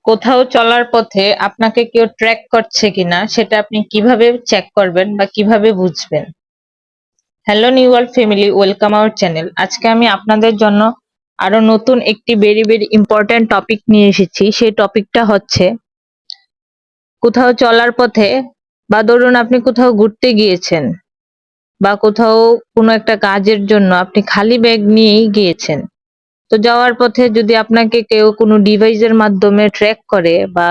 কোথাও চলার পথে আপনাকে কেউ ট্র্যাক করছে কিনা সেটা আপনি কিভাবে চেক করবেন বা কিভাবে বুঝবেন? Hello new world family, welcome our channel. আজকে আমি আপনাদের জন্য আরো নতুন একটি ভেরি ইম্পর্ট্যান্ট টপিক নিয়ে এসেছি। সেই টপিকটা হচ্ছে কোথাও চলার পথে বা ধরুন আপনি কোথাও ঘুরতে গিয়েছেন বা কোথাও কোনো একটা কাজের জন্য আপনি খালি ব্যাগ নিয়েই গিয়েছেন। তো যাওয়ার পথে যদি আপনাকে কেউ কোনো ডিভাইসের মাধ্যমে ট্র্যাক করে বা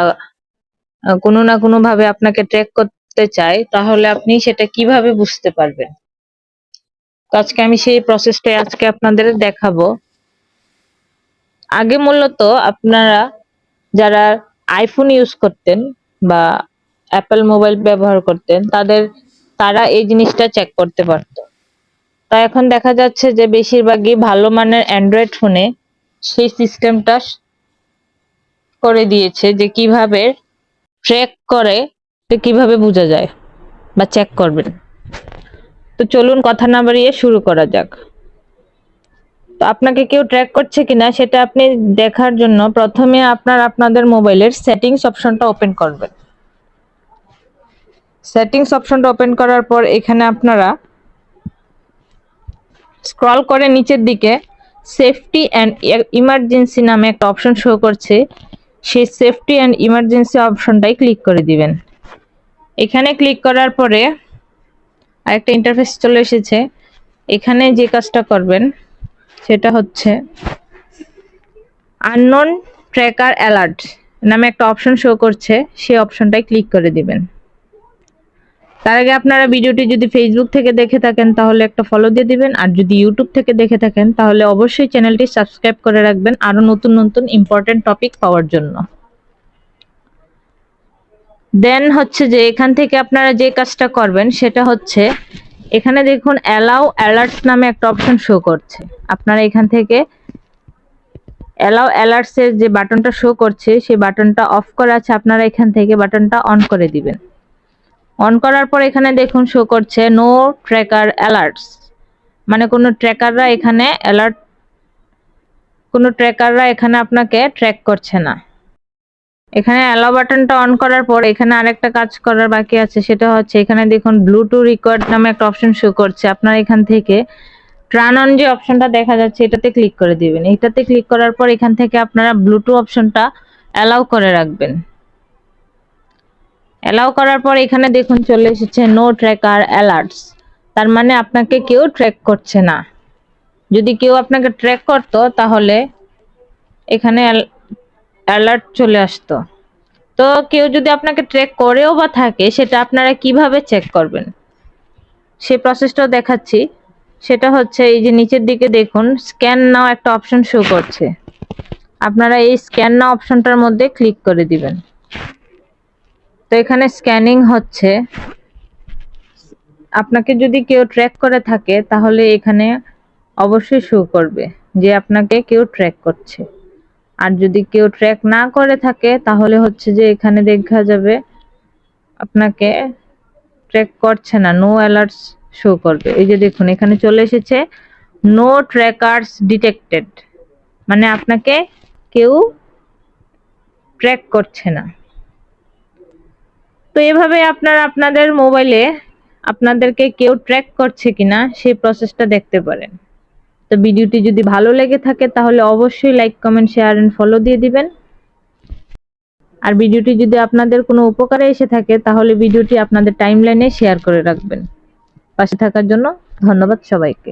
কোনো না কোনো ভাবে আপনাকে ট্র্যাক করতে চায়, তাহলে আপনি সেটা কিভাবে বুঝতে পারবেন? তো আজকে আমি সেই প্রসেসটাই আজকে আপনাদের দেখাবো। আগে মূলত আপনারা যারা আইফোন ইউজ করতেন বা অ্যাপল মোবাইল ব্যবহার করতেন তারা এই জিনিসটা চেক করতে পারতো। তা এখন দেখা যাচ্ছে যে বেশিরভাগই ভালো মানের অ্যান্ড্রয়েড ফোনে সেই সিস্টেমটা করে দিয়েছে যে কিভাবে ট্র্যাক করে, তো কিভাবে বোঝা যায় বা চেক করবেন। তো চলুন কথা না বাড়িয়ে শুরু করা যাক। তো আপনাকে কেউ ট্র্যাক করছে কিনা সেটা আপনি দেখার জন্য প্রথমে আপনাদের মোবাইলের সেটিংস অপশনটা ওপেন করবেন। সেটিংস অপশনটা ওপেন করার পর এখানে আপনারা স্ক্রল করে নিচের দিকে সেফটি অ্যান্ড ইমার্জেন্সি নামে একটা অপশন শো করছে। সেই সেফটি অ্যান্ড ইমার্জেন্সি অপশনটাই ক্লিক করে দিবেন। এখানে ক্লিক করার পরে আরেকটা ইন্টারফেস চলে এসেছে। এখানে যে কাজটা করবেন সেটা হচ্ছে আননোন ট্র্যাকার অ্যালার্ট নামে একটা অপশন শো করছে, সেই অপশনটাই ক্লিক করে দিবেন। তার আগে আপনারা ভিডিওটি যদি ফেসবুক থেকে দেখে থাকেন তাহলে একটা ফলো দিয়ে দিবেন, আর যদি ইউটিউব থেকে দেখে থাকেন তাহলে অবশ্যই চ্যানেলটি সাবস্ক্রাইব করে রাখবেন আরো নতুন ইম্পর্টেন্ট টপিক পাওয়ার জন্য। দেন হচ্ছে যে এখান থেকে আপনারা যে কাজটা করবেন সেটা হচ্ছে এখানে দেখুন অ্যালাউ অ্যালার্টস নামে একটা অপশন শো করছে। আপনারা এখান থেকে অ্যালাউ অ্যালার্টস এর যে বাটনটা শো করছে সেই বাটনটা অফ করা আছে, আপনারা এখান থেকে বাটনটা অন করে দিবেন। অন করার পর এখানে দেখুন শো করছে নো ট্র্যাকার অ্যালার্টস, মানে কোনো ট্র্যাকাররা এখানে আপনাকে ট্র্যাক করছে না। এখানে অ্যালাউ বাটনটা অন করার পর এখানে আরেকটা কাজ করার বাকি আছে, সেটা হচ্ছে এখানে দেখুন ব্লুটুথ রেকর্ড নামে একটা অপশন শো করছে। আপনারা এখান থেকে টার্ন অন যে অপশনটা দেখা যাচ্ছে এটাতে ক্লিক করে দিবেন। এটাতে ক্লিক করার পর এখান থেকে আপনারা ব্লুটুথ অপশনটা অ্যালাউ করে রাখবেন। অ্যালাউ করার পর এখানে দেখুন চলে এসেছে নো ট্র্যাকার অ্যালার্টস, তার মানে আপনাকে কেউ ট্র্যাক করছে না। যদি কেউ আপনাকে ট্র্যাক করতো তাহলে এখানে অ্যালার্ট চলে আসতো। তো কেউ যদি আপনাকে ট্র্যাক করেও বা থাকে সেটা আপনারা কিভাবে চেক করবেন সেই প্রসেসটাও দেখাচ্ছি। সেটা হচ্ছে এই যে নিচের দিকে দেখুন স্ক্যান নাও একটা অপশন শো করছে। আপনারা এই স্ক্যান নাও অপশনটার মধ্যে ক্লিক করে দিবেন। তো এখানে স্ক্যানিং হচ্ছে। আপনাকে যদি কেউ ট্র্যাক করে থাকে তাহলে এখানে অবশ্যই শো করবে যে আপনাকে কেউ ট্র্যাক করছে। আর যদি কেউ ট্র্যাক না করে থাকে তাহলে হচ্ছে যে এখানে দেখা যাবে আপনাকে ট্র্যাক করছে না, নো অ্যালার্টস শো করবে। এই যে দেখুন এখানে চলে এসেছে নো ট্র্যাকার্স ডিটেক্টেড, মানে আপনাকে কেউ ট্র্যাক করছে না। তো এভাবে আপনারা আপনাদের মোবাইলে আপনাদেরকে কেউ ট্র্যাক করছে কিনা সেই প্রসেসটা দেখতে পারেন। তো ভিডিওটি যদি ভালো লেগে থাকে তাহলে অবশ্যই like comment share and follow দিয়ে দিবেন। আর ভিডিওটি যদি আপনাদের কোনো উপকারে এসে থাকে তাহলে ভিডিওটি আপনাদের টাইমলাইনে শেয়ার করে রাখবেন। পাশে থাকার জন্য ধন্যবাদ সবাইকে।